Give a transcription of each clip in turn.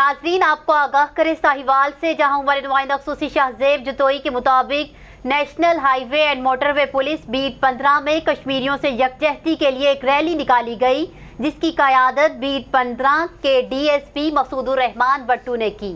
नाजरीन, आपको आगाह करे साहिवाल से, जहां हमारे नुमाइंदा खसूसी शाहजेब जतोई के मुताबिक national highway and motorway police beat 15 में कश्मीरियों से यकजहती के लिए एक रैली निकाली गई, जिसकी क़यादत बीट 15 के DSP मसूदुर रहमान बट्टू ने की।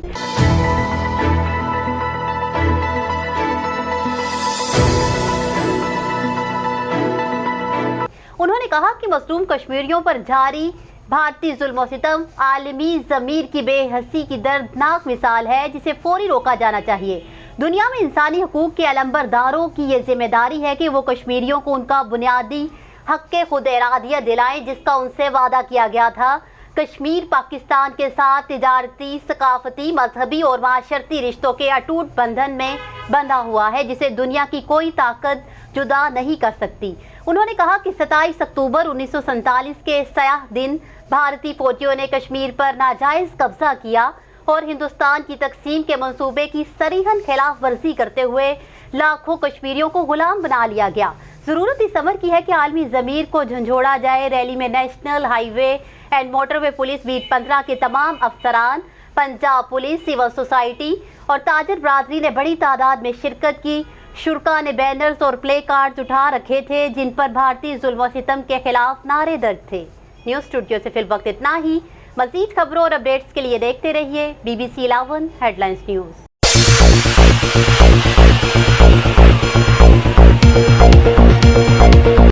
उन्होंने कहा कि मज़लूम कश्मीरियों पर जारी भारतीय जुल्म-ओ-सितम आलमी ज़मीर की बेहसी की दर्दनाक मिसाल है, जिसे फौरी रोका जाना चाहिए। दुनिया में इंसानी हकूक़ के अलंबरदारों की ये जिम्मेदारी है कि वो कश्मीरियों को उनका बुनियादी हक़ खुद इरादियत दिलाएं, जिसका उनसे वादा किया गया था। कश्मीर पाकिस्तान के साथ तिजारती, सकाफती, मजहबी और माशरती रिश्तों के अटूट बंधन में बंधा हुआ है, जिसे दुनिया की कोई ताकत जुदा नहीं कर सकती। उन्होंने कहा कि 27 अक्टूबर 1947 के सयाह दिन भारतीय फौजियों ने कश्मीर पर नाजायज कब्जा किया और हिंदुस्तान की तकसीम के मंसूबे की सरीहन खिलाफ वर्जी करते हुए लाखों कश्मीरियों को गुलाम बना लिया गया। जरूरत इस अमर की है कि आलमी ज़मीर को झंझोड़ा जाए। रैली में national highway and motorway police beat 15 के तमाम अफसरान, पंजाब पुलिस, सिविल सोसाइटी और ताजर बरादरी ने बड़ी तादाद में शिरकत की। शुरका ने बैनर्स और प्ले कार्ड्स उठा रखे थे, जिन पर भारतीय जुल्म-ओ-सितम के खिलाफ नारे दर्ज थे। न्यूज़ स्टूडियो से फिल वक्त इतना ही। मज़ीद खबरों और अपडेट्स के लिए देखते रहिए BBC 11 हेडलाइंस न्यूज़।